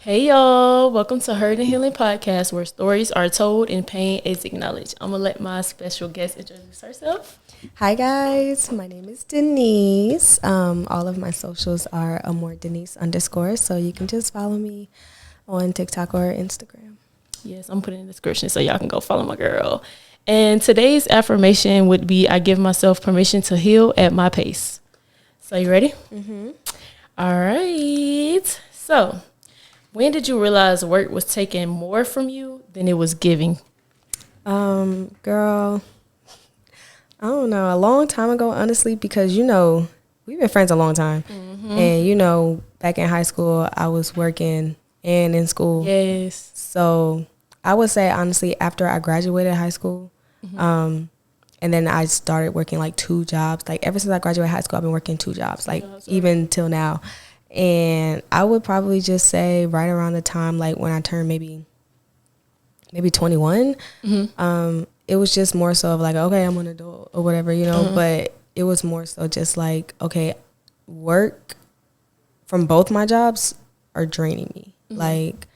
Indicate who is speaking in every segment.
Speaker 1: Hey y'all, welcome to Hurt and Healing Podcast, where stories are told and pain is acknowledged. I'm gonna let my special guest introduce herself.
Speaker 2: Hi guys, my name is Denise. All of my socials are _Denise_, so you can just follow me on TikTok or Instagram.
Speaker 1: Yes, I'm putting in the description so y'all can go follow my girl. And today's affirmation would be, I give myself permission to heal at my pace. So you ready?
Speaker 2: Mm-hmm.
Speaker 1: All right. So, when did you realize work was taking more from you than it was giving?
Speaker 2: Girl, I don't know, a long time ago, honestly, because, we've been friends a long time. Mm-hmm. And, back in high school, I was working and in school.
Speaker 1: Yes.
Speaker 2: So I would say, honestly, after I graduated high school, and then I started working like 2 jobs. Like ever since I graduated high school, I've been working 2 jobs, like even till now. And I would probably just say right around the time, like when I turned maybe 21, it was just more so of like, okay, I'm an adult or whatever, but it was more so just like, okay, work from both my jobs are draining me. Like,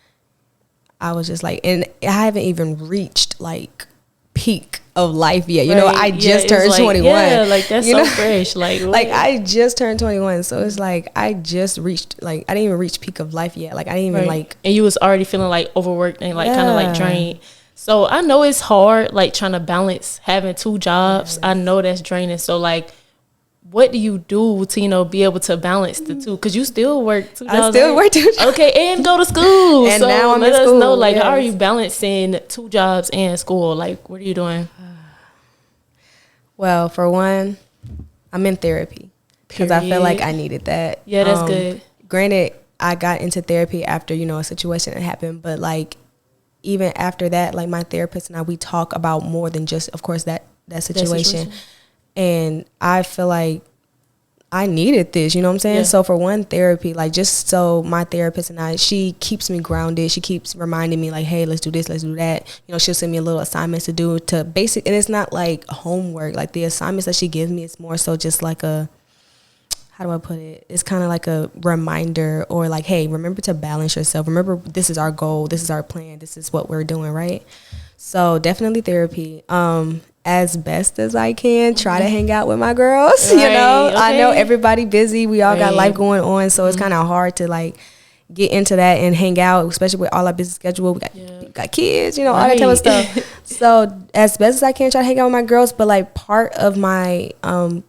Speaker 2: I was just like, and I haven't even reached like peak of life yet. I just turned 21.
Speaker 1: Yeah, like that's so fresh. Like
Speaker 2: I just turned 21. So it's like I just reached, like I didn't even reach peak of life yet. Like I didn't even like,
Speaker 1: and you was already feeling like overworked and like kind of like drained. So I know it's hard, like trying to balance having 2 jobs. Yes. I know that's draining. So like, what do you do to, be able to balance the 2? Because you still work 2 jobs.
Speaker 2: I still work 2 jobs.
Speaker 1: Okay, and go to school.
Speaker 2: And
Speaker 1: so
Speaker 2: now I'm
Speaker 1: let
Speaker 2: in
Speaker 1: us
Speaker 2: school.
Speaker 1: know, like, how are you balancing 2 jobs and school? Like, what are you doing?
Speaker 2: Well, for one, I'm in therapy because I feel like I needed that.
Speaker 1: Yeah, that's good.
Speaker 2: Granted, I got into therapy after, a situation that happened, but like even after that, like my therapist and I, we talk about more than just, of course, that situation. And I feel like I needed this, you know what I'm saying? Yeah. So for one, therapy, like just so my therapist and I, she keeps me grounded. She keeps reminding me like, hey, let's do this, let's do that. She'll send me a little assignments to do to basic, and it's not like homework. Like the assignments that she gives me, it's more so just like a, how do I put it? It's kind of like a reminder, or like, hey, remember to balance yourself. Remember, this is our goal. This is our plan. This is what we're doing, right? So definitely therapy. As best as I can, try to hang out with my girls,
Speaker 1: Okay.
Speaker 2: I know everybody busy. We all got life going on. So it's kind of hard to like get into that and hang out, especially with all our busy schedule. We got kids, all that type of stuff. So as best as I can, try to hang out with my girls. But like part of my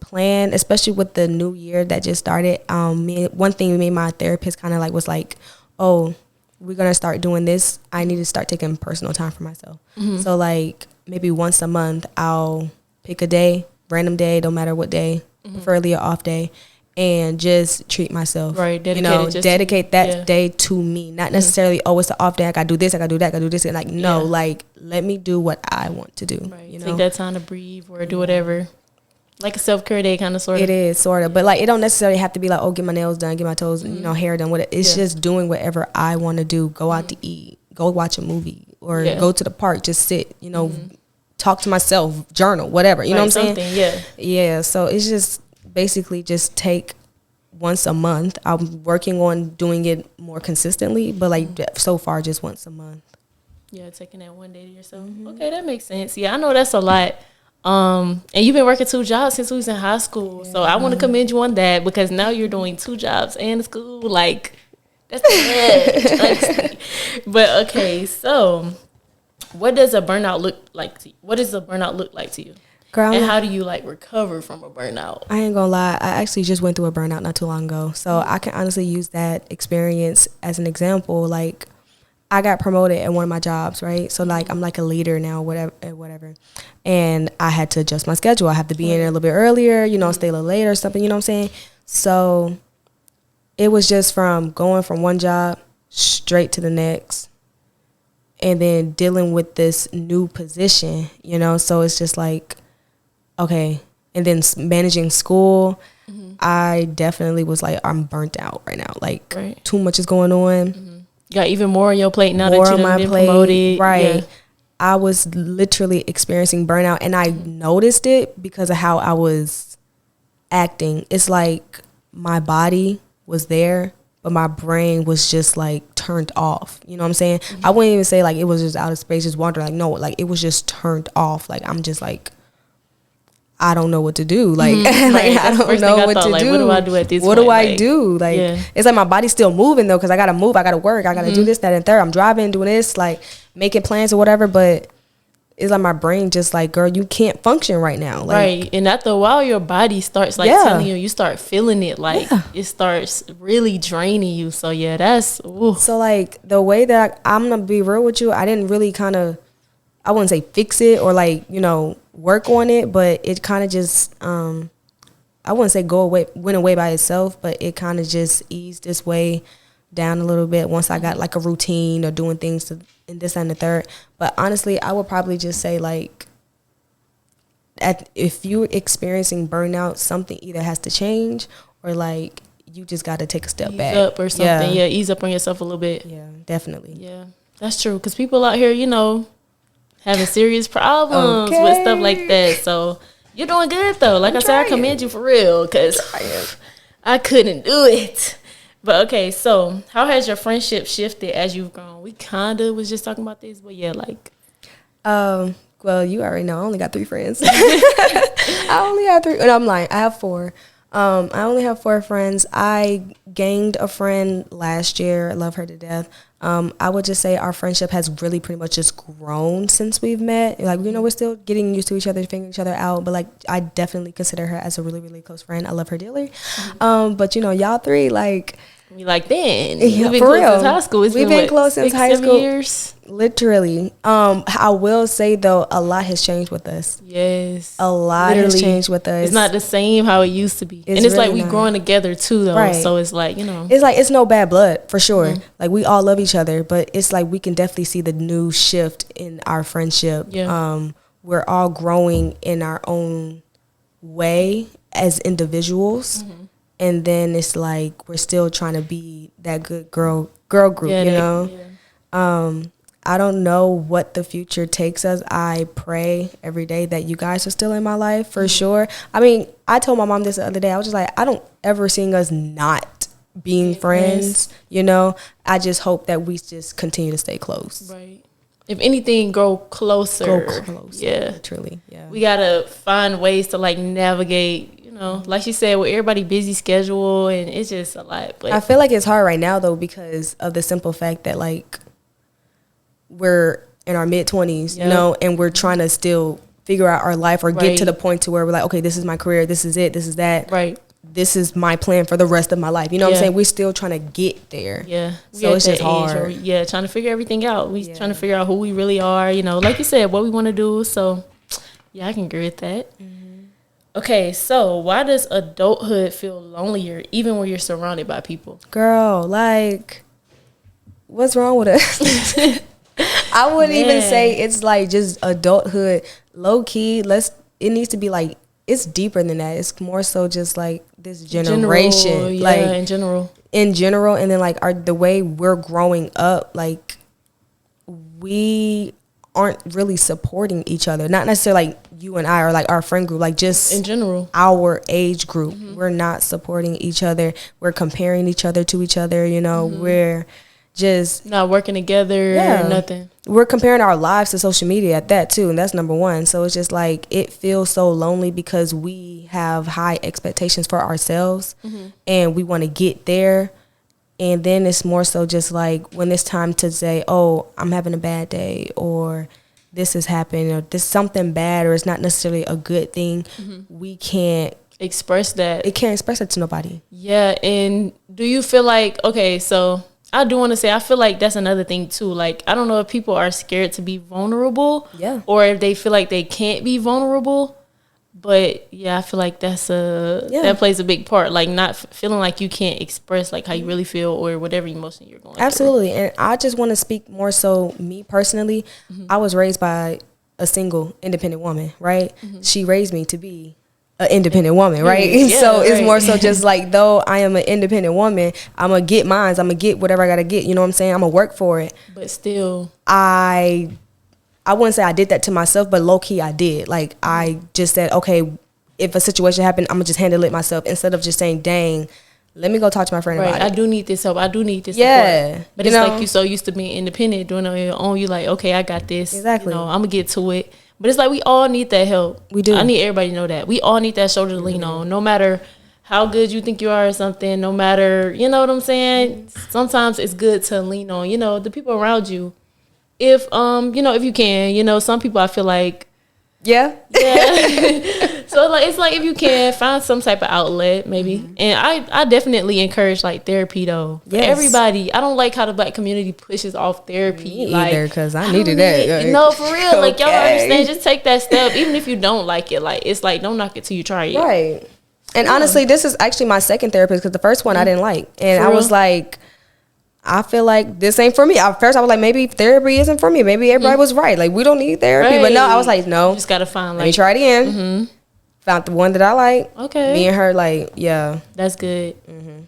Speaker 2: plan, especially with the new year that just started, one thing me and my therapist kind of like was like, oh, we're going to start doing this. I need to start taking personal time for myself. So like maybe once a month, I'll pick a day, random day, no matter what day, preferably an off day, and just treat myself.
Speaker 1: Right,
Speaker 2: dedicate that day to me. Not necessarily, oh, it's an off day, I got to do this, I got to do that, I got to do this. And like, no, like, let me do what I want to do.
Speaker 1: Right, take that time to breathe or do whatever. Like a self-care day kind of, sort of.
Speaker 2: It is, sort of. But like, it don't necessarily have to be like, oh, get my nails done, get my toes, hair done. It's just doing whatever I want to do. Go out to eat, go watch a movie, or go to the park, just sit, talk to myself, journal, whatever. You know what I'm saying? Yeah. So it's just basically just take once a month. I'm working on doing it more consistently, but like so far just once a month.
Speaker 1: Yeah, taking that one day to yourself. Okay, that makes sense. Yeah, I know that's a lot. And you've been working 2 jobs since we was in high school. So I want to commend you on that, because now you're doing 2 jobs and school. Like, that's too much, honestly. But okay, so what does a burnout look like to you? What does a burnout look like to you? Girl, and how do you like recover from a burnout?
Speaker 2: I ain't gonna lie, I actually just went through a burnout not too long ago. So I can honestly use that experience as an example. Like, I got promoted at one of my jobs, right? So like I'm like a leader now, whatever. And I had to adjust my schedule. I have to be in there a little bit earlier, stay a little later or something, you know what I'm saying? So it was just from going from one job straight to the next, and then dealing with this new position, So it's just like, okay. And then managing school, I definitely was like, I'm burnt out right now. Like, too much is going on.
Speaker 1: You got even more on your plate now that you've been promoted.
Speaker 2: Right. Yeah. I was literally experiencing burnout, and I noticed it because of how I was acting. It's like my body was there, but my brain was just like turned off. You know what I'm saying? Mm-hmm. I wouldn't even say like it was just out of space, just wandering. Like, no, like it was just turned off. Like, I'm just like, I don't know what to do. Like,
Speaker 1: mm-hmm.
Speaker 2: like I don't know what to
Speaker 1: like,
Speaker 2: do.
Speaker 1: What do I do at this
Speaker 2: what
Speaker 1: point?
Speaker 2: do I do? Like, it's like my body's still moving though, because I gotta move, I gotta work, I gotta do this, that, and third. I'm driving, doing this, like making plans or whatever, but it's like my brain just like, girl, you can't function right now. Like,
Speaker 1: right. And after a while, your body starts like telling you, you start feeling it. Like it starts really draining you. So yeah, that's, ooh.
Speaker 2: So like the way that I'm going to be real with you, I didn't really kind of, I wouldn't say fix it or like, you know, work on it, but it kind of just, I wouldn't say went away by itself, but it kind of just eased its way down a little bit once I got like a routine or doing things and this and the third. But honestly, I would probably just say like, if you're experiencing burnout, something either has to change or like you just got to take a step back.
Speaker 1: Ease up or something. Yeah, ease up on yourself a little bit.
Speaker 2: Yeah, definitely.
Speaker 1: Yeah, that's true. Because people out here, you know, having serious problems with stuff like that. So you're doing good though. Like I said, I commend you for real because I couldn't do it. But okay, so how has your friendship shifted as you've grown? We kind of was just talking about this, but yeah, like.
Speaker 2: Well, you already know I only got 3 friends. I only have 3. And I'm lying. I have 4. I only have 4 friends. I gained a friend last year. I love her to death. I would just say our friendship has really pretty much just grown since we've met. Like, you know, we're still getting used to each other, figuring each other out. But, like, I definitely consider her as a really, really close friend. I love her dearly. But, you know, y'all 3, like...
Speaker 1: We like, then
Speaker 2: we've
Speaker 1: been close since high school.
Speaker 2: We've been close since high school.
Speaker 1: 6-7 years.
Speaker 2: Literally. I will say though, a lot has changed with us.
Speaker 1: Yes,
Speaker 2: a lot has changed with us.
Speaker 1: It's not the same how it used to be, and it's really like we growing together too, though. Right. So it's like, you know,
Speaker 2: it's like it's no bad blood for sure. Mm-hmm. Like we all love each other, but it's like we can definitely see the new shift in our friendship. Yeah. We're all growing in our own way as individuals. Mm-hmm. And then it's like we're still trying to be that good girl group, you know? Yeah. I don't know what the future takes us. I pray every day that you guys are still in my life for sure. I mean, I told my mom this the other day. I was just like, I don't ever see us not being friends, you know? I just hope that we just continue to stay close.
Speaker 1: Right. If anything, grow closer. Yeah.
Speaker 2: Literally, yeah.
Speaker 1: We got to find ways to, like, navigate, you know, like you said, with everybody busy schedule, and it's just a lot. But
Speaker 2: I feel like it's hard right now, though, because of the simple fact that, like, we're in our mid-20s, you know, and we're trying to still figure out our life or get to the point to where we're like, okay, this is my career, this is it, this is that.
Speaker 1: Right.
Speaker 2: This is my plan for the rest of my life. You know what I'm saying? We're still trying to get there.
Speaker 1: Yeah.
Speaker 2: So it's just hard.
Speaker 1: Trying to figure everything out. We're trying to figure out who we really are, you know, like you said, what we want to do. So, yeah, I can agree with that. Mm-hmm. Okay, so why does adulthood feel lonelier even when you're surrounded by people?
Speaker 2: Girl, like, what's wrong with us? I wouldn't even say it's like just adulthood. Low key, it needs to be like, it's deeper than that. It's more so just like this generation.
Speaker 1: In general.
Speaker 2: And then like the way we're growing up, like we aren't really supporting each other. Not necessarily like you and I or like our friend group, like just
Speaker 1: in general,
Speaker 2: our age group. Mm-hmm. We're not supporting each other. We're comparing each other to each other, you know. Mm-hmm. We're just
Speaker 1: not working together or nothing.
Speaker 2: We're comparing our lives to social media at that too, and that's number one. So it's just like it feels so lonely because we have high expectations for ourselves, and we want to get there. And then it's more so just like when it's time to say, oh, I'm having a bad day, or this is happening, or this something bad, or it's not necessarily a good thing, we can't
Speaker 1: express that.
Speaker 2: It can't express it to nobody.
Speaker 1: Yeah, and do you feel like, okay, so I do want to say, I feel like that's another thing too. Like, I don't know if people are scared to be vulnerable, or if they feel like they can't be vulnerable. But yeah, I feel like that plays a big part. Like not feeling like you can't express like how you really feel or whatever emotion you're going through.
Speaker 2: Absolutely, and I just want to speak more so me personally. I was raised by a single independent woman, right? She raised me to be an independent woman, right? Yeah, so it's more so just like, though I am an independent woman, I'm gonna get mine. I'm gonna get whatever I gotta get. You know what I'm saying? I'm gonna work for it.
Speaker 1: But still,
Speaker 2: I wouldn't say I did that to myself, but low key I did. Like I just said, okay, if a situation happened, I'm gonna just handle it myself instead of just saying, dang, let me go talk to my friend about it.
Speaker 1: I do need this help. I do need this
Speaker 2: support.
Speaker 1: But it's like you so used to being independent, doing it on your own. You like, okay, I got this.
Speaker 2: Exactly.
Speaker 1: I'm going to get to it. But it's like we all need that help.
Speaker 2: We do.
Speaker 1: I need everybody to know that. We all need that shoulder to lean on. No matter how good you think you are or something, no matter, you know what I'm saying? Sometimes it's good to lean on, the people around you. If, if you can, some people I feel like.
Speaker 2: Yeah.
Speaker 1: So like it's like if you can find some type of outlet maybe, and I definitely encourage like therapy though. For everybody, I don't like how the Black community pushes off therapy.
Speaker 2: Me either, because I needed that.
Speaker 1: No, for real. Like y'all don't understand. Just take that step, even if you don't like it. Like it's like don't knock it till you try it.
Speaker 2: Right. And honestly, this is actually my second therapist because the first one I didn't like, and I was like, I feel like this ain't for me. At first, I was like, maybe therapy isn't for me. Maybe everybody was right. Like, we don't need therapy. Right. But no, I was like, no.
Speaker 1: You just got to find,
Speaker 2: let me try it again. Found the one that I like.
Speaker 1: Okay.
Speaker 2: Me and her, like, yeah.
Speaker 1: That's good.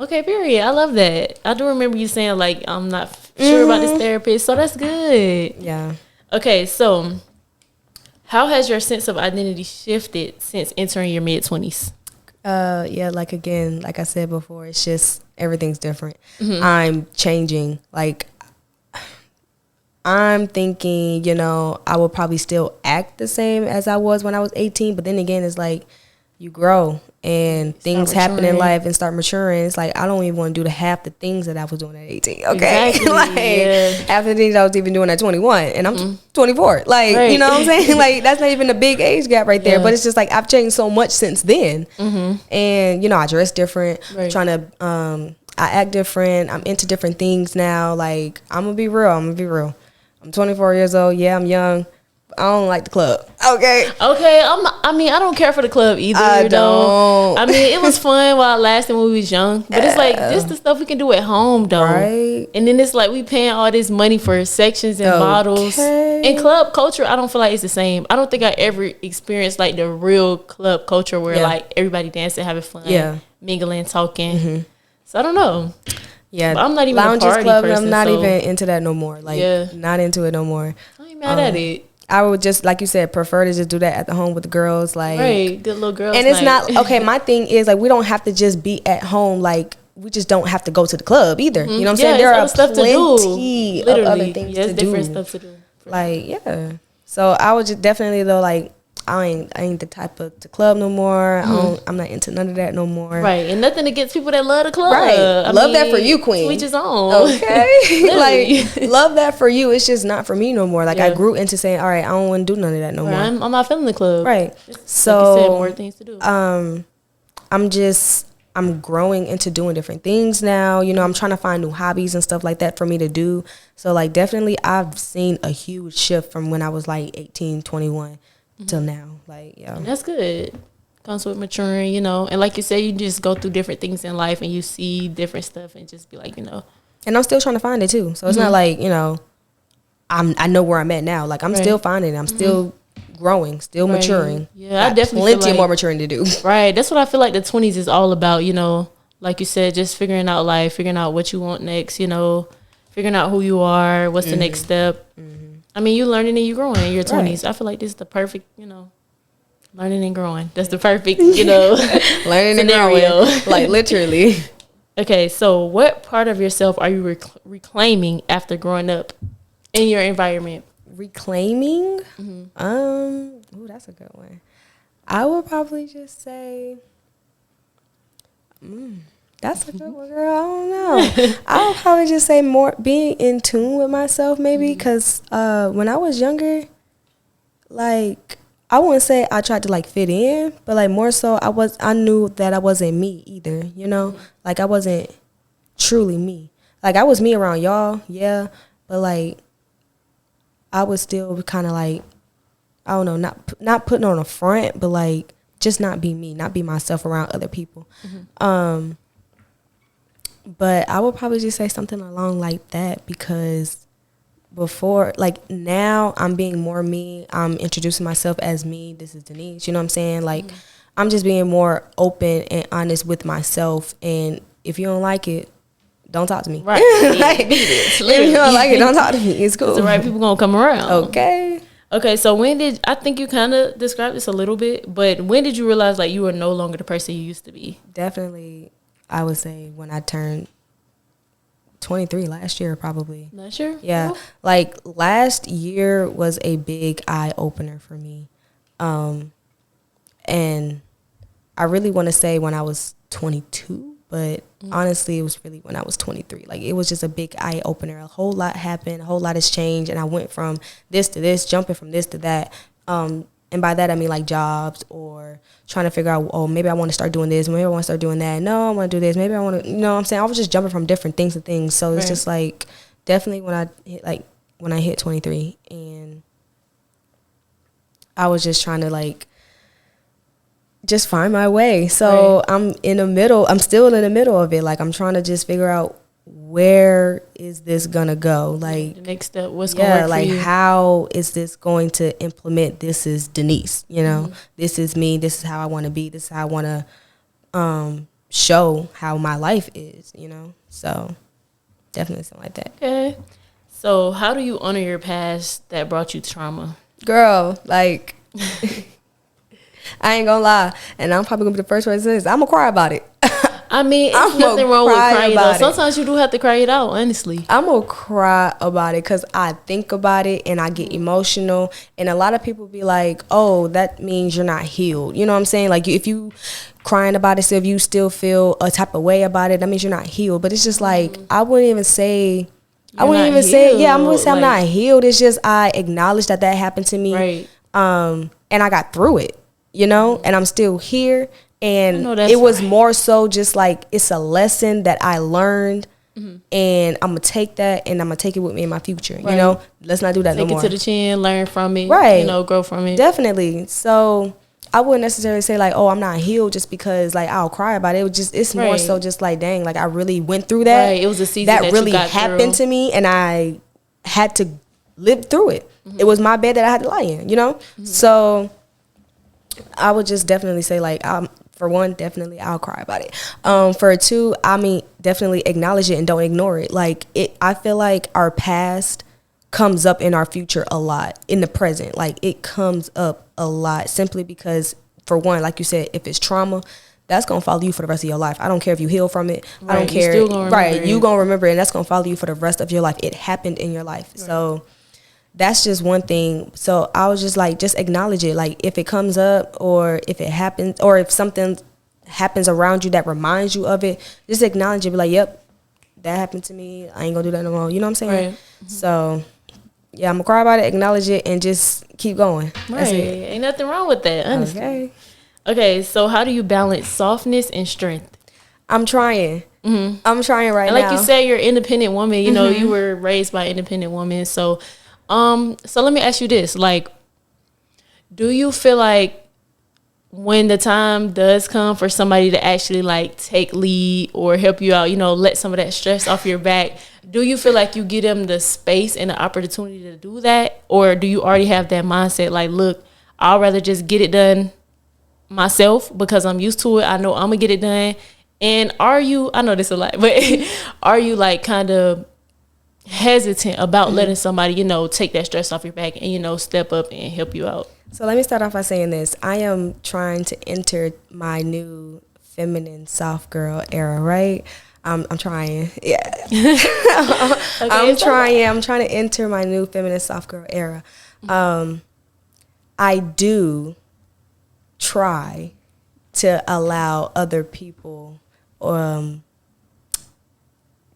Speaker 1: Okay, period. I love that. I do remember you saying, like, I'm not sure about this therapist. So that's good.
Speaker 2: Yeah.
Speaker 1: Okay, so how has your sense of identity shifted since entering your mid-20s?
Speaker 2: Yeah, like again, like I said before, it's just everything's different. I'm changing. Like I'm thinking, I will probably still act the same as I was when I was 18, but then again, it's like you grow and things happen in life and start maturing. It's like I don't even want to do half the things that I was doing at 18. Okay,
Speaker 1: exactly.
Speaker 2: Half the things I was even doing at 21, and I'm 24. Like you know what I'm saying? Like that's not even a big age gap right there. But it's just like I've changed so much since then, and I dress different. Trying to I act different. I'm into different things now. Like I'm gonna be real. I'm 24 years old. Yeah, I'm young. I don't like the club. Okay.
Speaker 1: I don't care for the club either.
Speaker 2: I don't.
Speaker 1: I mean, it was fun while it lasted when we was young. But it's like, this the stuff we can do at home, though.
Speaker 2: Right.
Speaker 1: And then it's like, we paying all this money for sections and bottles. And club culture, I don't feel like it's the same. I don't think I ever experienced, like, the real club culture where, like, everybody dancing, having fun, mingling, talking. So, I don't know.
Speaker 2: Yeah,
Speaker 1: but I'm not even
Speaker 2: lounges,
Speaker 1: a party
Speaker 2: clubs,
Speaker 1: person.
Speaker 2: I'm not even into that no more. Like, not into it no more.
Speaker 1: I ain't mad at it.
Speaker 2: I would just, like you said, prefer to just do that at the home with the girls. Like,
Speaker 1: right, good little girls.
Speaker 2: And it's not, okay, my thing is, like, we don't have to just be at home. Like, we just don't have to go to the club either. You know what I'm saying? There are plenty of other things to do.
Speaker 1: Different stuff to do.
Speaker 2: Like, yeah. So I would just definitely, though, like, I ain't the type of the club no more. I'm not into none of that no more.
Speaker 1: Right, and nothing against people that love the club.
Speaker 2: Right, love that for you, queen.
Speaker 1: Each his own.
Speaker 2: Okay, like love that for you. It's just not for me no more. Like I grew into saying, all right, I don't want to do none of that no more.
Speaker 1: I'm not feeling the club.
Speaker 2: Right, so
Speaker 1: like you said, more things to do.
Speaker 2: I'm growing into doing different things now. I'm trying to find new hobbies and stuff like that for me to do. So like definitely, I've seen a huge shift from when I was like 18, 21. Till now, like
Speaker 1: and that's good. Comes with maturing, and like you said, you just go through different things in life and you see different stuff and just be like, And
Speaker 2: I'm still trying to find it too. So it's not like I know where I'm at now. Like I'm still finding it. I'm still growing, still maturing.
Speaker 1: Yeah, I definitely
Speaker 2: plenty more maturing to do.
Speaker 1: Right, that's what I feel like the 20s is all about. Like you said, just figuring out life, figuring out what you want next. Figuring out who you are, what's the next step. I mean, you learning and you growing in your 20s. Right. I feel like this is the perfect, learning and growing. That's the perfect,
Speaker 2: learning and growing. Like, literally.
Speaker 1: Okay, so what part of yourself are you reclaiming after growing up in your environment?
Speaker 2: Reclaiming? Ooh, that's a good one. I would probably just say... That's a good one, girl. I don't know. I'll probably just say more being in tune with myself, maybe, because when I was younger, like, I wouldn't say I tried to, like, fit in, but, like, more so I knew that I wasn't me either, Like, I wasn't truly me. Like, I was me around y'all, yeah, but, like, I was still kind of, like, I don't know, not putting on a front, but, like, just not be me, not be myself around other people. But I would probably just say something along like that because before, like now I'm being more me. I'm introducing myself as me. This is Denise. You know what I'm saying? Like I'm just being more open and honest with myself. And if you don't like it, don't talk to me.
Speaker 1: Right.
Speaker 2: Like, if you don't like it, don't talk to me. It's cool.
Speaker 1: The right people gonna come around.
Speaker 2: Okay.
Speaker 1: Okay, so I think you kind of described this a little bit, but when did you realize like you were no longer the person you used to be?
Speaker 2: Definitely, I would say when I turned 23 last year, probably.
Speaker 1: Last year?
Speaker 2: Yeah. Like last year was a big eye opener for me. And I really want to say when I was 22, but honestly, it was really when I was 23. Like it was just a big eye opener. A whole lot happened, a whole lot has changed, and I went from this to this, jumping from this to that. And by that I mean like jobs or trying to figure out, oh, maybe I want to start doing this, maybe I want to start doing that. No, I want to do this. Maybe I want to, you know what I'm saying? I was just jumping from different things to things. So it's just like definitely when I hit 23 and I was just trying to like just find my way. So I'm still in the middle of it. Like I'm trying to just figure out where is this gonna go? Like
Speaker 1: the next step, what's gonna work
Speaker 2: like
Speaker 1: for you?
Speaker 2: How is this going to implement? This is Denise, you know. This is me. This is how I want to be. This is how I want to show how my life is, you know. So definitely something like that.
Speaker 1: Okay. So how do you honor your past that brought you trauma?
Speaker 2: Girl, like I ain't gonna lie, and I'm probably gonna be the first one to say this. I'm gonna cry about it.
Speaker 1: I mean, it's nothing wrong with crying though. Sometimes you do have to cry it out, honestly.
Speaker 2: I'm gonna cry about it because I think about it and I get emotional. And a lot of people be like, "Oh, that means you're not healed." You know what I'm saying? Like if you crying about it, so if you still feel a type of way about it, that means you're not healed. But it's just like I wouldn't even say. I'm gonna say I'm not healed. It's just I acknowledge that happened to me.
Speaker 1: Right.
Speaker 2: And I got through it. You know, and I'm still here. And it was more so just like it's a lesson that I learned, and I'm gonna take that and I'm gonna take it with me in my future. You know, let's not do that no more.
Speaker 1: Take it to the chin, learn from it. You know, grow from it.
Speaker 2: Definitely. So I wouldn't necessarily say like, oh, I'm not healed just because like I'll cry about it. It was just it's more so just like, dang, like I really went through that.
Speaker 1: It was a season
Speaker 2: that really happened to me, and I had to live through it. It was my bed that I had to lie in. You know, so I would just definitely say like for one, definitely I'll cry about it. For two, I mean, definitely acknowledge it and don't ignore it. Like I feel like our past comes up in our future a lot in the present. Like it comes up a lot simply because, for one, like you said, if it's trauma, that's gonna follow you for the rest of your life. I don't care if you heal from it. I don't care. You gonna remember it, and that's gonna follow you for the rest of your life. It happened in your life, so. That's just one thing. So I was just like, just acknowledge it. Like if it comes up or if it happens or if something happens around you that reminds you of it, just acknowledge it. Be like, yep, that happened to me. I ain't gonna do that no more. You know what I'm saying? So yeah, I'm gonna cry about it, acknowledge it, and just keep going. That's it.
Speaker 1: Ain't nothing wrong with that, honestly. Okay, so how do you balance softness and strength?
Speaker 2: I'm trying. I'm trying right now.
Speaker 1: And like you said, you're an independent woman. You know, you were raised by an independent woman. So let me ask you this, like, do you feel like when the time does come for somebody to actually like take lead or help you out, you know, let some of that stress off your back, do you feel like you give them the space and the opportunity to do that? Or do you already have that mindset like, look, I'd rather just get it done myself because I'm used to it. I know I'm gonna get it done. And I know this a lot, but are you like kind of hesitant about letting somebody, you know, take that stress off your back and, you know, step up and help you out?
Speaker 2: So let me start off by saying this. I am trying to enter my new feminine soft girl era, right? I'm trying. Yeah. I'm trying to enter my new feminine soft girl era. I do try to allow other people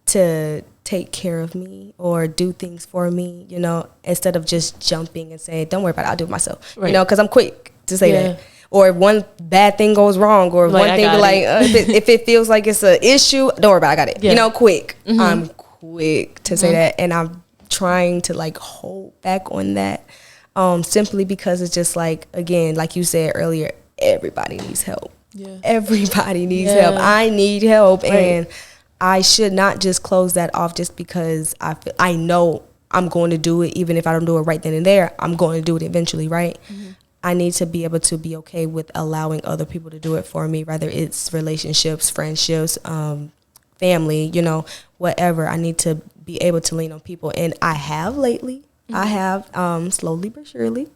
Speaker 2: to take care of me or do things for me, you know, instead of just jumping and saying, don't worry about it, I'll do it myself. You know, because I'm quick to say that. Or if one bad thing goes wrong, or like, one thing if it feels like it's an issue, don't worry about it, I got it. You know, quick. I'm quick to say that, and I'm trying to like hold back on that, simply because it's just like, again, like you said earlier, everybody needs help. Everybody needs help. I need help, and I should not just close that off just because I know I'm going to do it. Even if I don't do it right then and there, I'm going to do it eventually, right? I need to be able to be okay with allowing other people to do it for me, whether it's relationships, friendships, family, you know, whatever. I need to be able to lean on people, and I have lately. I have slowly but surely.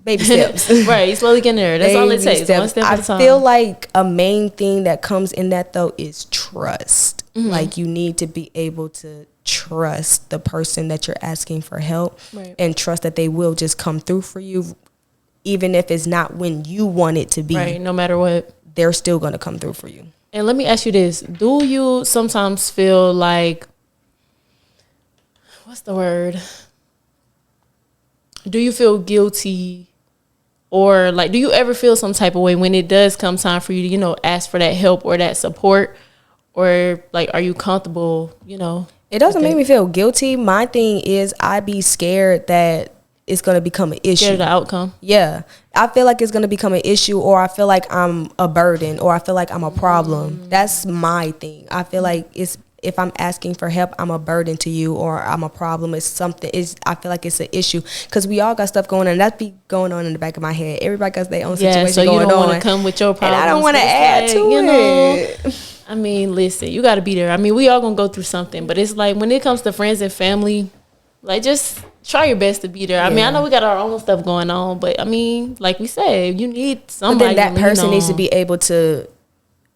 Speaker 2: Baby steps.
Speaker 1: Right, slowly getting there. That's all it takes.
Speaker 2: Steps.
Speaker 1: One step at a time.
Speaker 2: I feel like a main thing that comes in that though is trust. Like you need to be able to trust the person that you're asking for help, and trust that they will just come through for you, even if it's not when you want it to be.
Speaker 1: Right, no matter what.
Speaker 2: They're still going to come through for you.
Speaker 1: And let me ask you this. Do you sometimes feel like, what's the word? Do you feel guilty, or like, do you ever feel some type of way when it does come time for you to, you know, ask for that help or that support? Or like, are you comfortable, you know?
Speaker 2: It doesn't make me feel guilty. My thing is I be scared that it's going to become an issue.
Speaker 1: Scared of the outcome?
Speaker 2: Yeah. I feel like it's going to become an issue, or I feel like I'm a burden, or I feel like I'm a problem. That's my thing. I feel like if I'm asking for help, I'm a burden to you, or I'm a problem. It's something. I feel like it's an issue, because we all got stuff going on. That be going on in the back of my head. Everybody got their own situation
Speaker 1: so
Speaker 2: going on.
Speaker 1: You don't want to come with your problems.
Speaker 2: And I don't want to add to
Speaker 1: you
Speaker 2: it.
Speaker 1: Know, I mean, listen, you got to be there. I mean, we all going to go through something. But it's like when it comes to friends and family, like just try your best to be there. I mean, I know we got our own stuff going on. But, I mean, like we said, you need somebody.
Speaker 2: But then that person needs to be able to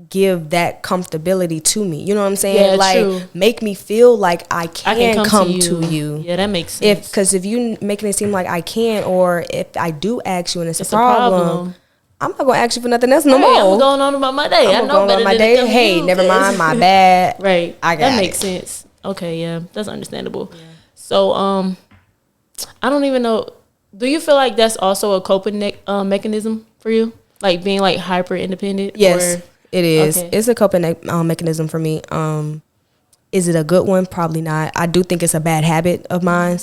Speaker 2: give that comfortability to me. You know what I'm saying?
Speaker 1: Yeah,
Speaker 2: like,
Speaker 1: true.
Speaker 2: make me feel like I can come to you.
Speaker 1: Yeah, that makes sense.
Speaker 2: Because if you making it seem like I can't, or if I do ask you and it's a problem, I'm not gonna ask you for nothing else no more.
Speaker 1: I'm going on about my day. I know better
Speaker 2: my
Speaker 1: than
Speaker 2: day.
Speaker 1: to
Speaker 2: Hey,
Speaker 1: you,
Speaker 2: never mind, my bad.
Speaker 1: Right.
Speaker 2: I got
Speaker 1: that makes sense. Okay, yeah, that's understandable. Yeah. So, I don't even know. Do you feel like that's also a coping mechanism for you, like being like hyper independent?
Speaker 2: Yes, it is.
Speaker 1: Okay.
Speaker 2: It's a coping mechanism for me. Is it a good one? Probably not. I do think it's a bad habit of mine,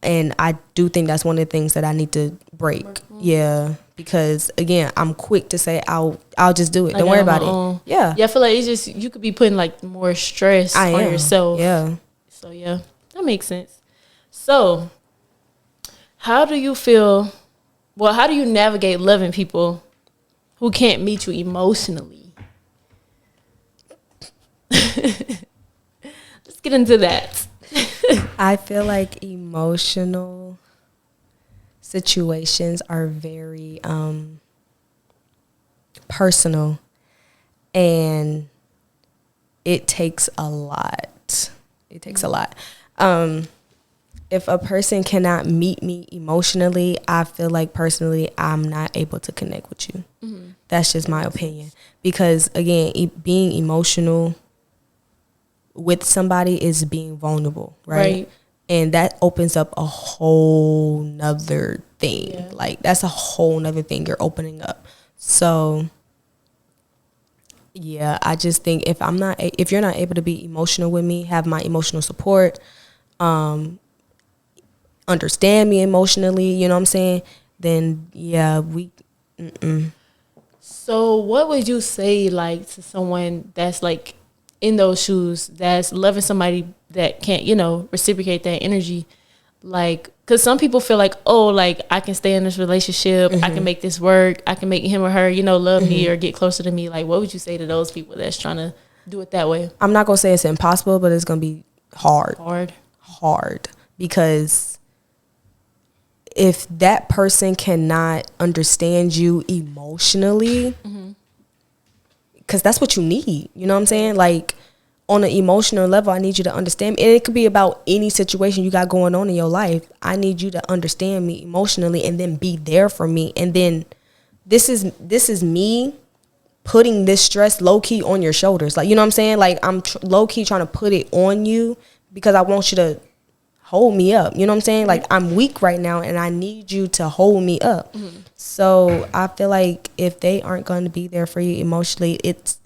Speaker 2: and I do think that's one of the things that I need to break. Yeah. Because again, I'm quick to say I'll just do it. Don't worry about it. Yeah.
Speaker 1: Yeah, I feel like it's just you could be putting like more stress on yourself.
Speaker 2: Yeah.
Speaker 1: So yeah, that makes sense. So, how do you feel? Well, how do you navigate loving people who can't meet you emotionally? Let's get into that.
Speaker 2: I feel like emotional situations are very personal, and it takes a lot. If a person cannot meet me emotionally, I feel like personally I'm not able to connect with you. That's just my opinion, because again, being emotional with somebody is being vulnerable, right? And that opens up a whole nother thing. Yeah. Like, that's a whole nother thing you're opening up. So, yeah, I just think if you're not able to be emotional with me, have my emotional support, understand me emotionally, you know what I'm saying? Then, yeah,
Speaker 1: So, what would you say, like, to someone that's, like, in those shoes, that's loving somebody that can't, you know, reciprocate that energy? Like, because some people feel like, oh, like, I can stay in this relationship, I can make this work, I can make him or her, you know, love me or get closer to me. Like, what would you say to those people that's trying to do it that way?
Speaker 2: I'm not going to say it's impossible, but it's going to be hard. Because if that person cannot understand you emotionally, because that's what you need, you know what I'm saying? Like, on an emotional level, I need you to understand me. And it could be about any situation you got going on in your life. I need you to understand me emotionally and then be there for me. And then this is me putting this stress low-key on your shoulders. Like, you know what I'm saying? Like, I'm low-key trying to put it on you because I want you to hold me up. You know what I'm saying? Like, I'm weak right now and I need you to hold me up. So I feel like if they aren't going to be there for you emotionally,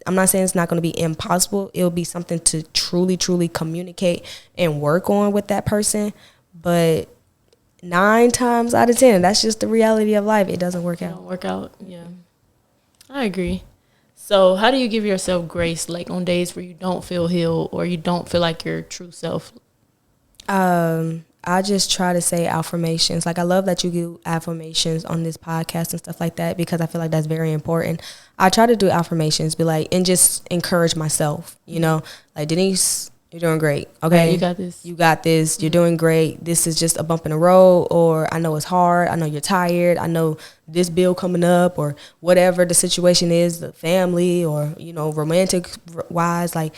Speaker 2: I'm not saying it's not going to be impossible. It'll be something to truly, truly communicate and work on with that person. But 9 times out of 10, that's just the reality of life. It doesn't work out.
Speaker 1: Yeah. I agree. So how do you give yourself grace, like on days where you don't feel healed or you don't feel like your true self?
Speaker 2: I just try to say affirmations. Like, I love that you do affirmations on this podcast and stuff like that, because I feel like that's very important. I try to do affirmations, be like, and just encourage myself, you know, like, Denise, You're doing great. Okay.
Speaker 1: Right, you got this.
Speaker 2: You got this. You're doing great. This is just a bump in the road, or I know it's hard. I know you're tired. I know this bill coming up, or whatever the situation is, the family or, you know, romantic wise, like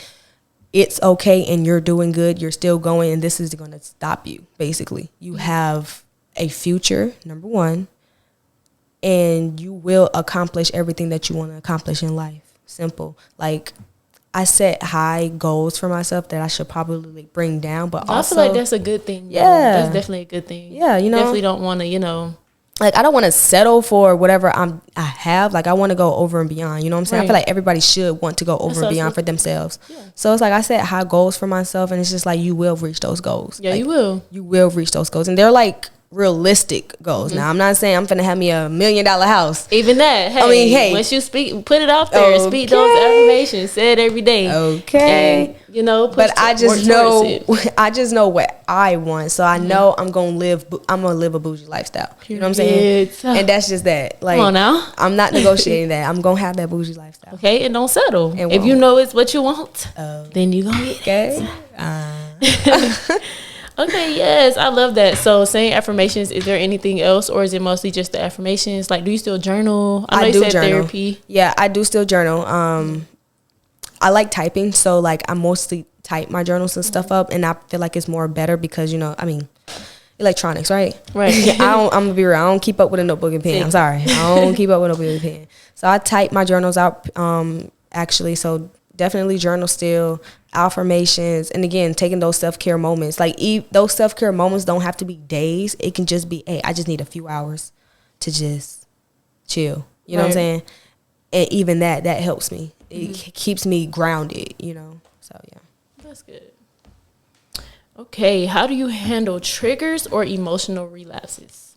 Speaker 2: it's okay and you're doing good. You're still going, and this is going to stop you. Basically, you have a future, number one, and you will accomplish everything that you want to accomplish in life. Simple. Like, I set high goals for myself that I should probably bring down, but also,
Speaker 1: I feel like that's a good thing.
Speaker 2: Yeah.
Speaker 1: That's definitely a good thing.
Speaker 2: Yeah, you know.
Speaker 1: Definitely don't want to, you know.
Speaker 2: Like, I don't want to settle for whatever I have. Like, I want to go over and beyond. You know what I'm saying? Right. I feel like everybody should want to go over and beyond for themselves. Yeah. So it's like I set high goals for myself, and it's just like you will reach those goals.
Speaker 1: Yeah,
Speaker 2: like,
Speaker 1: you will.
Speaker 2: You will reach those goals, and they're like realistic goals. Mm-hmm. Now, I'm not saying I'm finna have me $1 million house.
Speaker 1: Even that. Hey,
Speaker 2: I mean, hey,
Speaker 1: once you speak, put it out there. Okay. Speak those affirmations. Say it every day.
Speaker 2: Okay.
Speaker 1: And, you know,
Speaker 2: but I just know what I want. So I know I'm gonna live a bougie lifestyle. You know what I'm saying? And that's just that. Like, come on now. I'm not negotiating that. I'm gonna have that bougie lifestyle.
Speaker 1: Okay, and don't settle. And if you know it's what you want, then you gonna get it. Okay, yes, I love that. So saying affirmations, is there anything else, or is it mostly just the affirmations? Like, do you still journal? I know you said journal. Therapy.
Speaker 2: Yeah, I do still journal. I like typing, so like I mostly type my journals and stuff up, and I feel like it's more better because, you know, I mean, electronics, right?
Speaker 1: Right.
Speaker 2: I'm gonna be real. I don't keep up with a notebook and pen. I'm sorry, I don't keep up with a notebook and pen. So I type my journals out. Actually, so definitely journal still. Affirmations, and again, taking those self-care moments. Like, those self-care moments don't have to be days. It can just be, hey, I just need a few hours to just chill. You know what I'm saying? And even that helps me. It keeps me grounded, you know? So, yeah.
Speaker 1: That's good. Okay, how do you handle triggers or emotional relapses?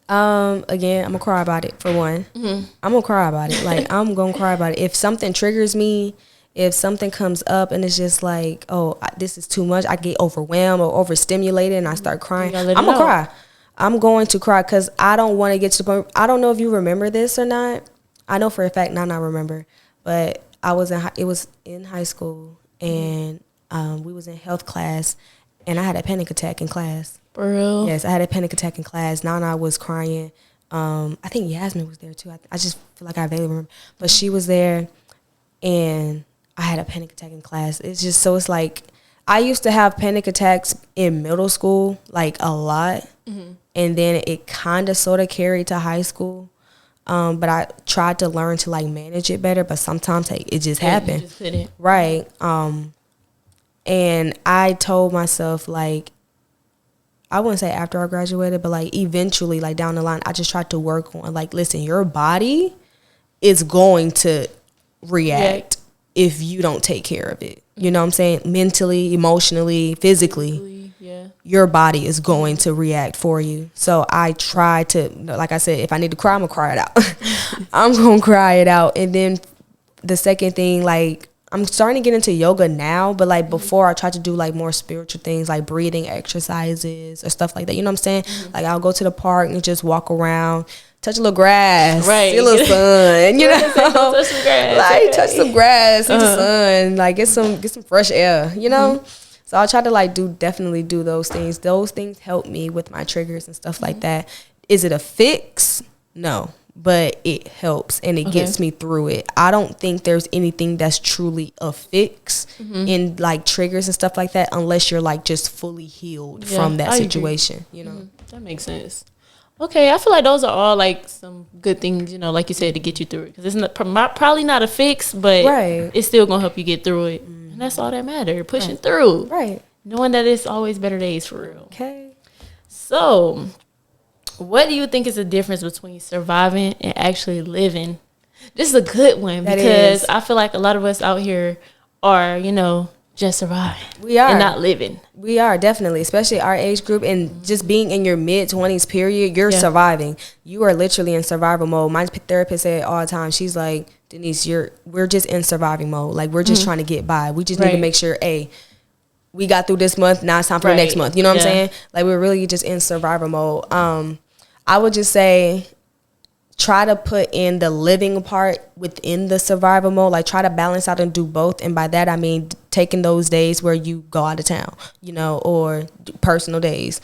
Speaker 2: Again, I'm gonna cry about it, for one. I'm gonna cry about it. Like, I'm gonna cry about it. If something triggers me, if something comes up and it's just like, oh, this is too much, I get overwhelmed or overstimulated and I start crying, I'm going to cry. I'm going to cry because I don't want to get to the point. I don't know if you remember this or not. I know for a fact, I remember. But it was in high school, and we was in health class, and I had a panic attack in class.
Speaker 1: For real?
Speaker 2: Yes, I had a panic attack in class. Nana was crying. I think Yasmin was there too. I just feel like I vaguely remember. But she was there, and I had a panic attack in class. It's just, so it's like, I used to have panic attacks in middle school, like a lot. And then it kind of sort of carried to high school. But I tried to learn to like manage it better, but sometimes it just happened.
Speaker 1: You just couldn't.
Speaker 2: Right. And I told myself, like, I wouldn't say after I graduated, but like eventually, like down the line, I just tried to work on, like, listen, your body is going to react if you don't take care of it. You know what I'm saying? Mentally, emotionally, physically, your body is going to react for you. So I try to, like I said, if I need to cry, I'm going to cry it out. I'm going to cry it out. And then the second thing, like, I'm starting to get into yoga now, but like before I tried to do like more spiritual things, like breathing exercises or stuff like that. You know what I'm saying? Like, I'll go to the park and just walk around, touch a little grass, see a little sun, you know,
Speaker 1: touch some grass.
Speaker 2: Like, touch some grass, see the sun, like get some fresh air, you know. So I'll try to like definitely do those things. Those things help me with my triggers and stuff like that. Is it a fix? No, but it helps and it gets me through it. I don't think there's anything that's truly a fix in like triggers and stuff like that, unless you're like just fully healed from that situation, you know.
Speaker 1: That makes sense. Okay, I feel like those are all like some good things, you know, like you said, to get you through it. Because it's probably not a fix, but it's still going to help you get through it. And that's all that matters, pushing through. Right. Knowing that it's always better days for real.
Speaker 2: Okay.
Speaker 1: So, what do you think is the difference between surviving and actually living? This is a good one because I feel like a lot of us out here are, you know, just surviving. We are. And not living.
Speaker 2: We are, definitely, especially our age group, and just being in your mid-20s period, you're surviving. You are literally in survival mode. My therapist said all the time, she's like, Denise, we're just in surviving mode. Like, we're just trying to get by. We just need to make sure, hey, we got through this month, now it's time for the next month. You know what I'm saying? Like, we're really just in survival mode. I would just say, try to put in the living part within the survival mode. Like, try to balance out and do both. And by that, I mean, taking those days where you go out of town, you know, or personal days,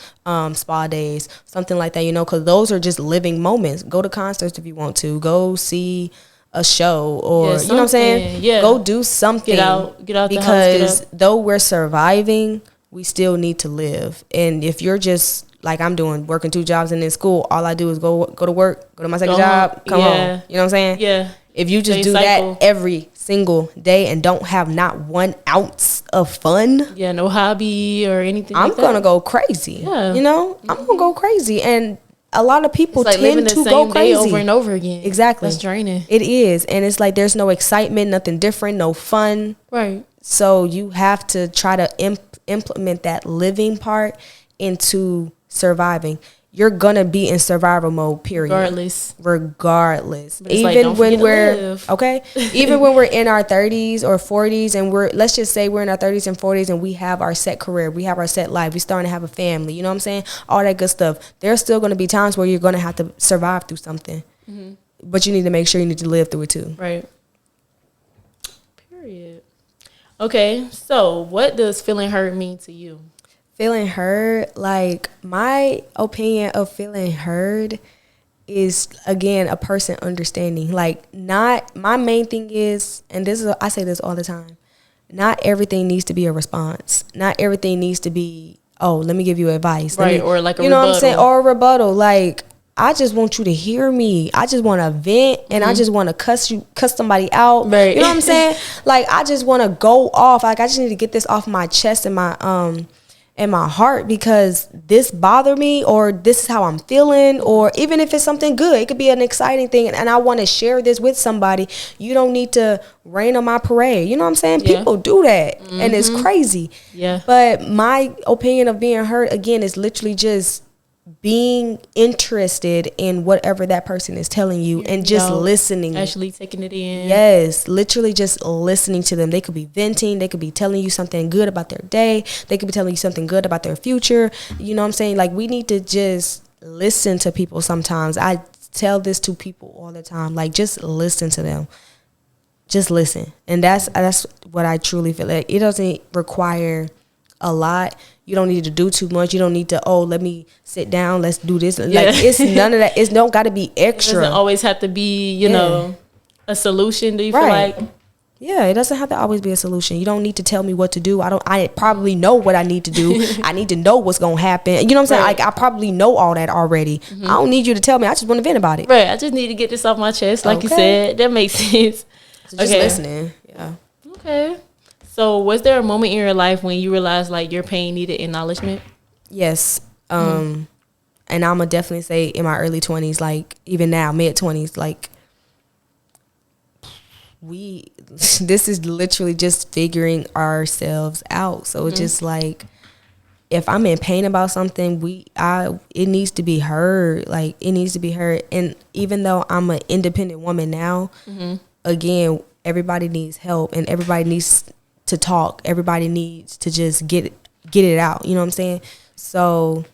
Speaker 2: spa days, something like that, you know, because those are just living moments. Go to concerts if you want to. Go see a show, or you know what I'm saying?
Speaker 1: Yeah.
Speaker 2: Go do something.
Speaker 1: Get out
Speaker 2: because
Speaker 1: the house,
Speaker 2: though we're surviving, we still need to live. And if you're just like I'm doing, working 2 jobs and in school, all I do is go to work, go to my second job, come home. You know what I'm saying?
Speaker 1: Yeah.
Speaker 2: If you just do that every single day and don't have not 1 ounce of fun,
Speaker 1: no hobby or anything,
Speaker 2: I'm gonna go crazy. You know, I'm gonna go crazy. And a lot of people tend to go crazy
Speaker 1: over and over again.
Speaker 2: Exactly.
Speaker 1: That's draining.
Speaker 2: It is. And it's like there's no excitement, nothing different, no fun.
Speaker 1: Right.
Speaker 2: So you have to try to implement that living part into surviving. You're gonna be in survival mode, period. Regardless. Even when we're even when we're in our 30s or 40s, and let's just say we're in our 30s and 40s and we have our set career, we have our set life, we're starting to have a family, you know what I'm saying? All that good stuff. There's still gonna be times where you're gonna have to survive through something. But you need to make sure you need to live through it too.
Speaker 1: Right. Period. Okay, so what does feeling heard mean to you?
Speaker 2: Feeling heard, like my opinion of feeling heard is, again, a person understanding. Like, not, my main thing is, and this is, I say this all the time, not everything needs to be a response. Not everything needs to be, oh, let me give you advice.
Speaker 1: Right, or like a rebuttal.
Speaker 2: You know what I'm saying? Or a rebuttal. Like, I just want you to hear me. I just want to vent, and I just want to cuss somebody out.
Speaker 1: Right.
Speaker 2: You know what I'm saying? Like, I just want to go off. Like, I just need to get this off my chest and my heart, because this bothered me, or this is how I'm feeling, or even if it's something good, it could be an exciting thing, and I want to share this with somebody. You don't need to rain on my parade. You know what I'm saying? People do that, and it's crazy. But my opinion of being heard, again, is literally just being interested in whatever that person is telling you, and just listening,
Speaker 1: actually taking it in.
Speaker 2: Yes, literally just listening to them. They could be venting, they could be telling you something good about their day, they could be telling you something good about their future. You know what I'm saying? Like, we need to just listen to people sometimes. I tell this to people all the time, like, just listen to them. Just listen. And that's what I truly feel like. It doesn't require a lot. You don't need to do too much. You don't need to, let me sit down, let's do this. Like, it's none of that. It don't got to be extra.
Speaker 1: It doesn't always have to be, you know, a solution. Do you feel like?
Speaker 2: Yeah, it doesn't have to always be a solution. You don't need to tell me what to do. I probably know what I need to do. I need to know what's going to happen. You know what I'm saying? Like, I probably know all that already. I don't need you to tell me. I just want to vent about it.
Speaker 1: Right. I just need to get this off my chest. Like you said, that makes sense.
Speaker 2: So just listening. Yeah.
Speaker 1: Okay. So was there a moment in your life when you realized, like, your pain needed acknowledgement? Yes.
Speaker 2: And I'm going to definitely say in my early 20s, like, even now, mid-20s, like, this is literally just figuring ourselves out. So it's just like, if I'm in pain about something, it needs to be heard. Like, it needs to be heard. And even though I'm an independent woman now, again, everybody needs help, and everybody needs to talk. Everybody needs to just get it out. You know what I'm saying? So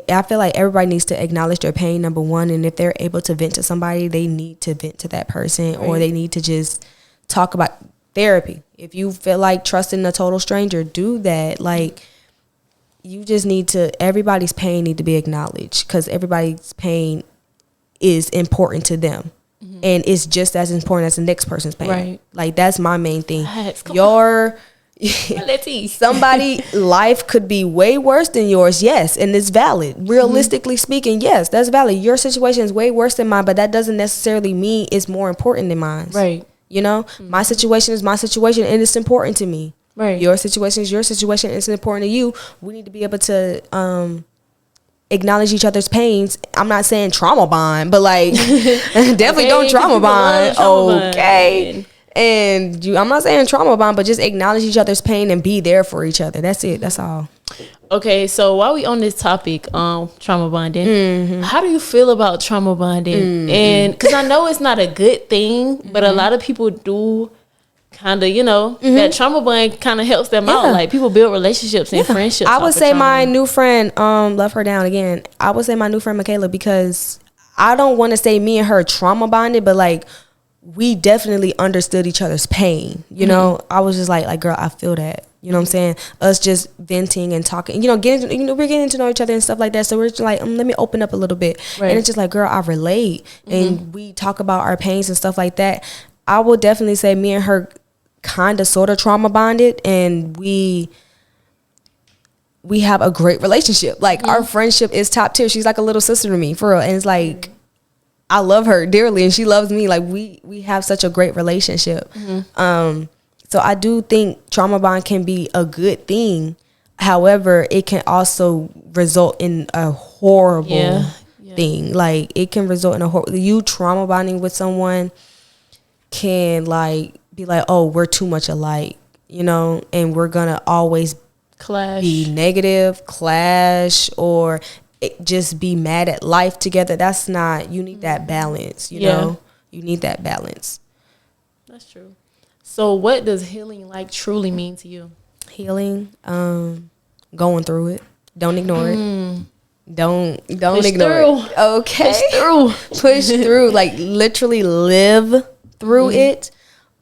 Speaker 2: I feel like everybody needs to acknowledge their pain, number one, and if they're able to vent to somebody, they need to vent to that person, or they need to just talk about therapy. If you feel like trusting a total stranger, do that. Like, you just need to, everybody's pain need to be acknowledged, because everybody's pain is important to them. And it's just as important as the next person's pain. Right. Like, that's my main thing. Somebody life could be way worse than yours, yes, and it's valid. Realistically speaking, yes, that's valid. Your situation is way worse than mine, but that doesn't necessarily mean it's more important than mine. Right. You know, my situation is my situation, and it's important to me. Right. Your situation is your situation, and it's important to you. We need to be able to acknowledge each other's pains. I'm not saying trauma bond, but like definitely don't trauma bond. Okay. And I'm not saying trauma bond, but just acknowledge each other's pain and be there for each other. That's it. That's all.
Speaker 1: Okay, so while we on this topic, trauma bonding, how do you feel about trauma bonding? And because I know it's not a good thing, but a lot of people do kind of, you know, that trauma bond kind of helps them out. Like, people build relationships and friendships.
Speaker 2: I would say my new friend, love her down again. I would say my new friend Michaela, because I don't want to say me and her trauma bonded, but like, we definitely understood each other's pain. You know, I was just like, girl, I feel that. You know what I'm saying? Us just venting and talking, we're getting to know each other and stuff like that. So we're just like, let me open up a little bit. Right. And it's just like, girl, I relate. And we talk about our pains and stuff like that. I will definitely say me and her kind of sort of trauma bonded, and we have a great relationship. Like our friendship is top tier. She's like a little sister to me, for real. And it's like, I love her dearly and she loves me. Like we have such a great relationship. So I do think trauma bond can be a good thing. However, it can also result in a horrible thing. Like it can result in you trauma bonding with someone can like be like, oh, we're too much alike, and we're gonna always be negative, clash, or just be mad at life together. That's not, you need that balance, you know? You need that balance.
Speaker 1: That's true. So what does healing like truly mean to you?
Speaker 2: Healing, going through it. Don't ignore it. Don't
Speaker 1: Push
Speaker 2: ignore
Speaker 1: through.
Speaker 2: it. Okay. Push through. Like literally live through it.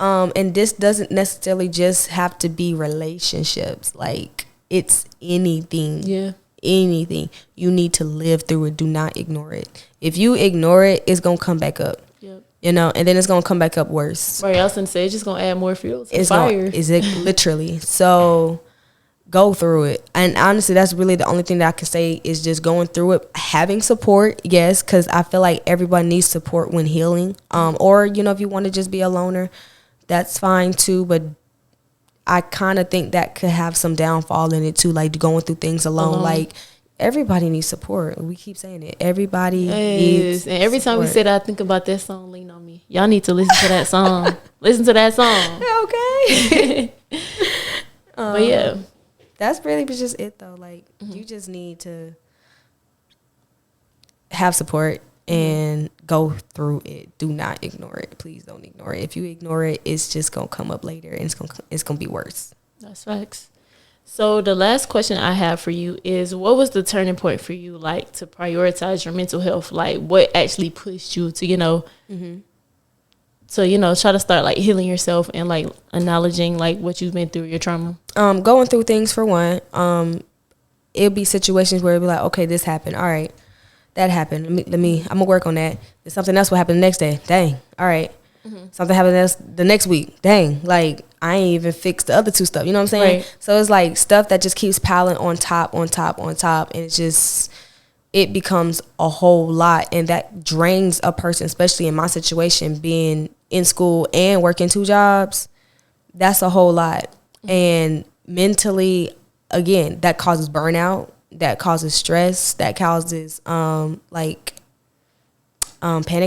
Speaker 2: And this doesn't necessarily just have to be relationships. Like it's anything. Yeah. Anything. You need to live through it. Do not ignore it. If you ignore it, it's gonna come back up. Yep. And then it's gonna come back up worse.
Speaker 1: Right, I was gonna say it's just gonna add more fuel to the fire.
Speaker 2: Is it literally? So go through it. And honestly, that's really the only thing that I can say is just going through it. Having support, yes, because I feel like everybody needs support when healing. Or if you want to just be a loner, that's fine too. But I kind of think that could have some downfall in it too, like going through things alone. Like everybody needs support. We keep saying it. Everybody needs
Speaker 1: and every time we say that, I think about that song, Lean on Me. Y'all need to listen to that song. Listen to that song.
Speaker 2: Okay.
Speaker 1: But yeah.
Speaker 2: That's really just it though. Like you just need to have support and go through it. Do not ignore it. Please don't ignore it. If you ignore it, it's just gonna come up later, and it's gonna be worse.
Speaker 1: That's facts. So the last question I have for you is, what was the turning point for you, like to prioritize your mental health? Like what actually pushed you to, try to start like healing yourself and like acknowledging like what you've been through, your trauma?
Speaker 2: Going through things for one. It'll be situations where it'll be like, okay, this happened. All right. That happened. I'm gonna work on that. Then something else will happen the next day. Dang. All right. Something happened the next week. Dang. Like I ain't even fixed the other two stuff. You know what I'm saying? Right. So it's like stuff that just keeps piling on top, and it becomes a whole lot, and that drains a person, especially in my situation, being in school and working 2 jobs. That's a whole lot. And mentally, again, that causes burnout. That causes stress, that causes panic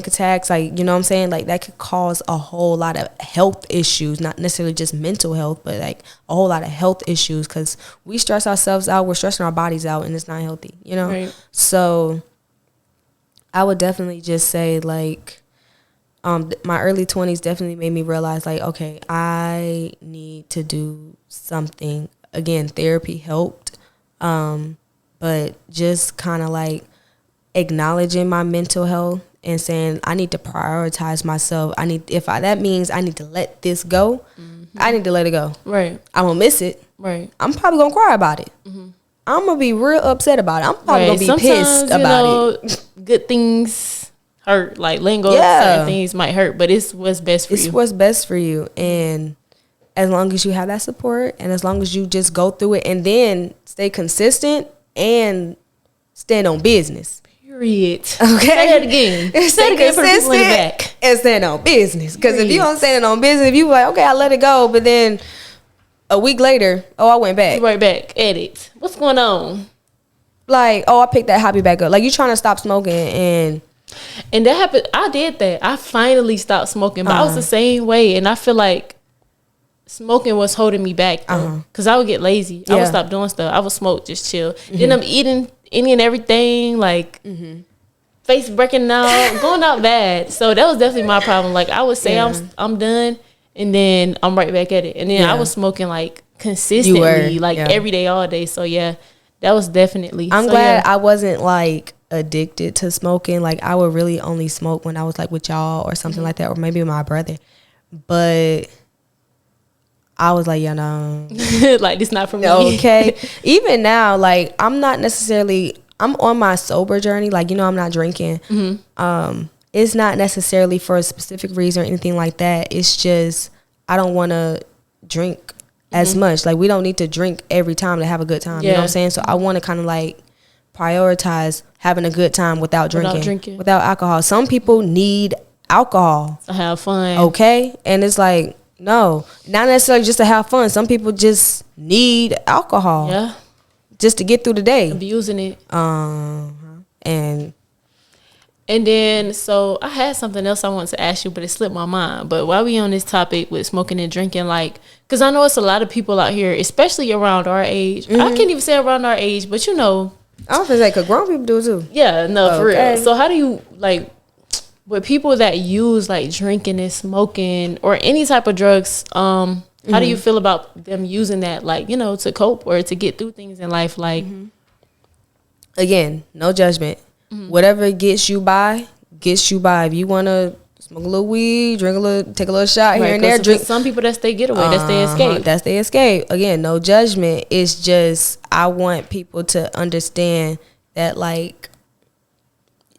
Speaker 2: attacks, like, you know what I'm saying? Like that could cause a whole lot of health issues, not necessarily just mental health, but like a whole lot of health issues, because we stress ourselves out, we're stressing our bodies out, and it's not healthy, Right. So I would definitely just say like my early 20s definitely made me realize like, okay, I need to do something. Again, therapy helped. But just kind of like acknowledging my mental health and saying I need to prioritize myself. That means I need to let this go. I need to let it go. Right. I'm gonna miss it. Right. I'm probably gonna cry about it. I'm gonna be real upset about it. I'm probably gonna be pissed about it.
Speaker 1: Good things hurt. Like letting go of certain things might hurt, but it's what's best for you.
Speaker 2: It's what's best for you, and as long as you have that support, and as long as you just go through it, and then stay consistent. And stand on business.
Speaker 1: Period. Okay. Say it again.
Speaker 2: Stay consistent and stand on business. Because if you don't stand on business, if you like, okay, I let it go, but then a week later, I went back.
Speaker 1: Right back. Edit. What's going on?
Speaker 2: Like, I picked that hobby back up. Like, you trying to stop smoking and
Speaker 1: that happened. I did that. I finally stopped smoking, but I was the same way, and I feel like smoking was holding me back because I would get lazy. I would stop doing stuff. I would smoke, just chill. Then I'm eating any and everything, like face breaking out, going out bad. So that was definitely my problem. Like I would say I'm done, and then I'm right back at it. And then I was smoking like consistently, every day, all day. So that was definitely.
Speaker 2: I'm glad I wasn't like addicted to smoking. Like, I would really only smoke when I was like with y'all or something like that, or maybe with my brother. But I was like, yeah, no.
Speaker 1: Like, this not for me.
Speaker 2: Okay. Even now, like, I'm on my sober journey. Like, I'm not drinking. It's not necessarily for a specific reason or anything like that. It's just I don't want to drink as much. Like, we don't need to drink every time to have a good time. You know what I'm saying? So I want to kind of like prioritize having a good time without drinking, without alcohol. Some people need alcohol
Speaker 1: to have fun.
Speaker 2: Okay. And it's like, no, not necessarily just to have fun. Some people just need alcohol.
Speaker 1: Yeah.
Speaker 2: Just to get through the day.
Speaker 1: Abusing it.
Speaker 2: And
Speaker 1: then, so I had something else I wanted to ask you, but it slipped my mind. But while we on this topic with smoking and drinking, like, because I know it's a lot of people out here, especially around our age. I can't even say around our age, but I
Speaker 2: don't feel like grown people do it too.
Speaker 1: Yeah, no, for real. So how do you, like, with people that use like drinking and smoking or any type of drugs, how do you feel about them using that, like, to cope or to get through things in life? Like,
Speaker 2: again, no judgment. Whatever gets you by, gets you by. If you want to smoke a little weed, take a little shot here and there. Drink.
Speaker 1: Some people, that's their getaway. That's their escape.
Speaker 2: That's their escape. Again, no judgment. It's just I want people to understand that, like,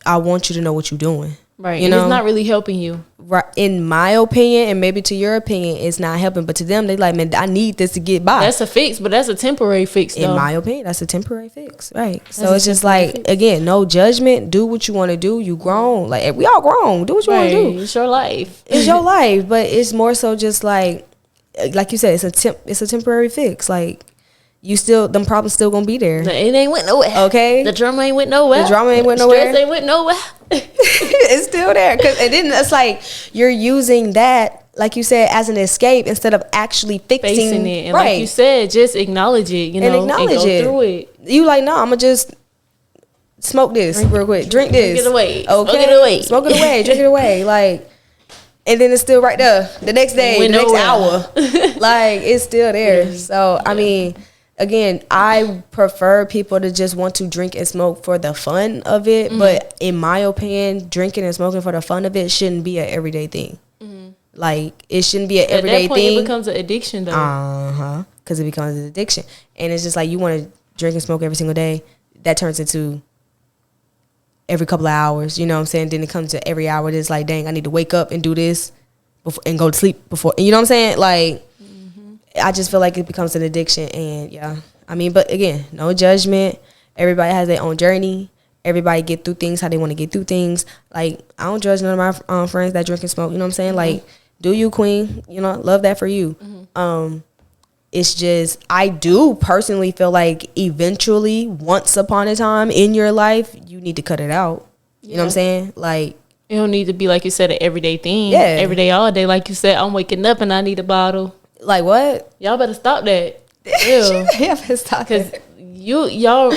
Speaker 2: I want you to know what you're doing.
Speaker 1: Right. It's not really helping you.
Speaker 2: Right. In my opinion, and maybe to your opinion, it's not helping. But to them, they like, man, I need this to get by.
Speaker 1: That's a fix, but that's a temporary fix, though.
Speaker 2: In my opinion, that's a temporary fix. Right. So it's just like, again, no judgment. Do what you want to do. You grown. Like, we all grown. Do what you want to do.
Speaker 1: It's your life.
Speaker 2: It's your life. But it's more so just like you said, it's a temporary fix. Like, them problems still gonna be there.
Speaker 1: It ain't went nowhere.
Speaker 2: Okay.
Speaker 1: The drama ain't went nowhere.
Speaker 2: Stress
Speaker 1: ain't went nowhere.
Speaker 2: It's still there. And then it's like you're using that, like you said, as an escape instead of actually facing
Speaker 1: it. And like you said, just acknowledge it, and go through it.
Speaker 2: You like, no, I'm gonna just smoke this real quick. Drink this.
Speaker 1: Smoke it away.
Speaker 2: Okay. Smoke it away. Drink it away. Like, and then it's still right there. The next day, the next hour. Like, it's still there. So, I mean, again, I prefer people to just want to drink and smoke for the fun of it. But in my opinion, drinking and smoking for the fun of it shouldn't be an everyday thing. Like, it shouldn't be an everyday
Speaker 1: thing. At that point,
Speaker 2: thing.
Speaker 1: It becomes an addiction, though.
Speaker 2: Because it becomes an addiction. And it's just like, you want to drink and smoke every single day. That turns into every couple of hours. You know what I'm saying? Then it comes to every hour. It's like, dang, I need to wake up and do this and go to sleep before. You know what I'm saying? Like, I just feel like it becomes an addiction. And yeah, I mean, but again, no judgment. Everybody has their own journey. Everybody get through things how they want to get through things. Like, I don't judge none of my friends that drink and smoke. You know what I'm saying? Like, do you, queen? Love that for you. It's just, I do personally feel like eventually, once upon a time in your life, you need to cut it out. You know what I'm saying? Like,
Speaker 1: it don't need to be, like you said, an everyday thing.
Speaker 2: Yeah.
Speaker 1: Every day, all day. Like you said, I'm waking up and I need a bottle.
Speaker 2: Like, what?
Speaker 1: Y'all better stop that.
Speaker 2: Yeah, better stop that.
Speaker 1: Y'all,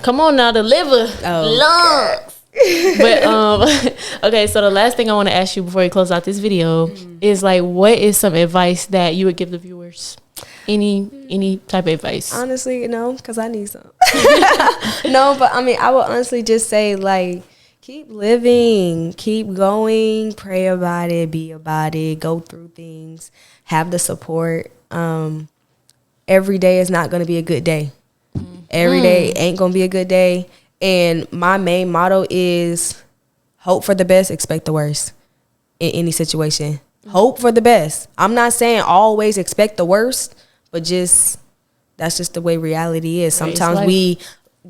Speaker 1: come on now, the liver, lungs. But okay, so the last thing I want to ask you before we close out this video is, like, what is some advice that you would give the viewers? Any type of advice?
Speaker 2: Honestly, no, because I need some. No, but I mean, I would honestly just say, like, keep living, keep going, pray about it, be about it, go through things, have the support. Every day is not going to be a good day. Every day ain't going to be a good day. And my main motto is hope for the best, expect the worst in any situation. Hope for the best. I'm not saying always expect the worst, but that's just the way reality is. Sometimes we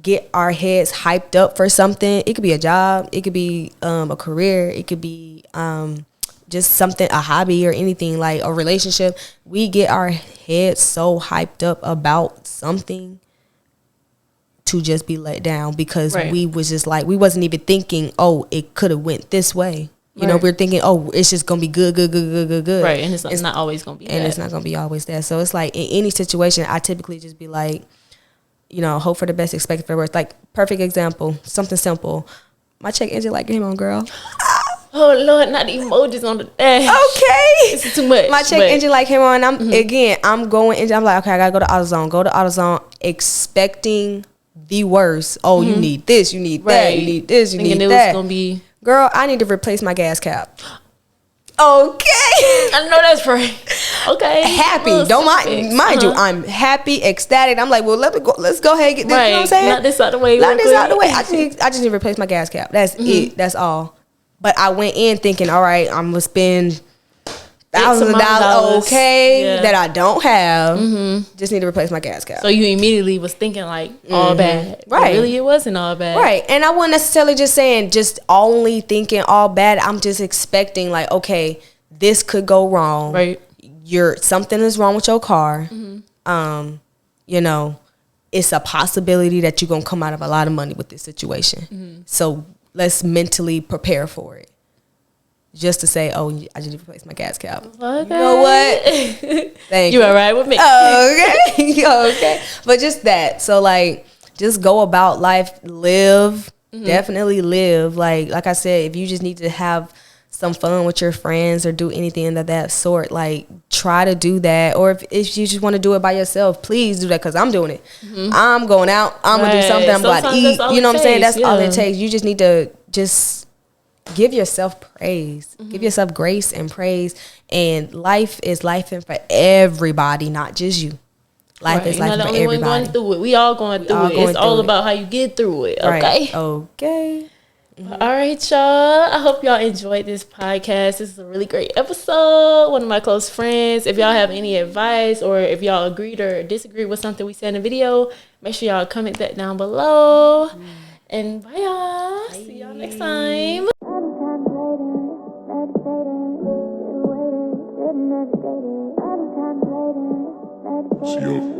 Speaker 2: get our heads hyped up for something. It could be a job. It could be a career. It could be just something, a hobby or anything, like a relationship. We get our heads so hyped up about something to just be let down because we was just like, we wasn't even thinking, oh, it could have went this way. You know, we're thinking, oh, it's just going to be good.
Speaker 1: Right, and it's not always going to be
Speaker 2: and it's not going to be always that. So it's like, in any situation, I typically just be like, hope for the best, expect for the worst. Like, perfect example, something simple. My check engine light came on, girl.
Speaker 1: Oh, Lord, not the emojis on the dash.
Speaker 2: Okay.
Speaker 1: It's too much.
Speaker 2: My check engine light came on. I'm going into, I'm like, okay, I got to go to AutoZone. Go to AutoZone expecting the worst. Oh, you need this, you need that, you need this, you
Speaker 1: Thinking
Speaker 2: need
Speaker 1: it
Speaker 2: that.
Speaker 1: was gonna be,
Speaker 2: girl, I need to replace my gas cap. Okay.
Speaker 1: I know that's right. Okay.
Speaker 2: Happy. Don't mind you. I'm happy, ecstatic. I'm like, well, let's go ahead and get this.
Speaker 1: Right.
Speaker 2: You know what I'm saying?
Speaker 1: Knock this out the way.
Speaker 2: Knock this out the way. I just need to replace my gas cap. That's it. That's all. But I went in thinking, all right, I'm gonna spend thousands of dollars, that I don't have. Just need to replace my gas cap.
Speaker 1: So you immediately was thinking like all bad,
Speaker 2: right?
Speaker 1: But really, it wasn't all bad,
Speaker 2: right? And I wasn't necessarily just saying just only thinking all bad. I'm just expecting like, okay, this could go wrong.
Speaker 1: Right?
Speaker 2: Something is wrong with your car. You know, it's a possibility that you're gonna come out of a lot of money with this situation. So let's mentally prepare for it. Just to say, oh, I just need to replace my gas cap.
Speaker 1: Okay.
Speaker 2: You know what? Thank you.
Speaker 1: You all right with me?
Speaker 2: Okay. Okay. But just that. So, like, just go about life. Live. Definitely live. Like I said, if you just need to have some fun with your friends or do anything of that sort, like, try to do that. Or if you just want to do it by yourself, please do that, because I'm doing it. I'm going out. I'm going to do something. I'm about to eat. You know what I'm saying? That's all it takes. You just need to just give yourself praise. Give yourself grace and praise. And life is life for everybody, not just you. Life is life for everybody. You're not the only one
Speaker 1: going through it. We all going through it. It's all about how you get through it. Okay.
Speaker 2: Right. Okay.
Speaker 1: All right, y'all. I hope y'all enjoyed this podcast. This is a really great episode. One of my close friends. If y'all have any advice or if y'all agreed or disagreed with something we said in the video, make sure y'all comment that down below. And bye, y'all. See y'all next time.
Speaker 3: See you.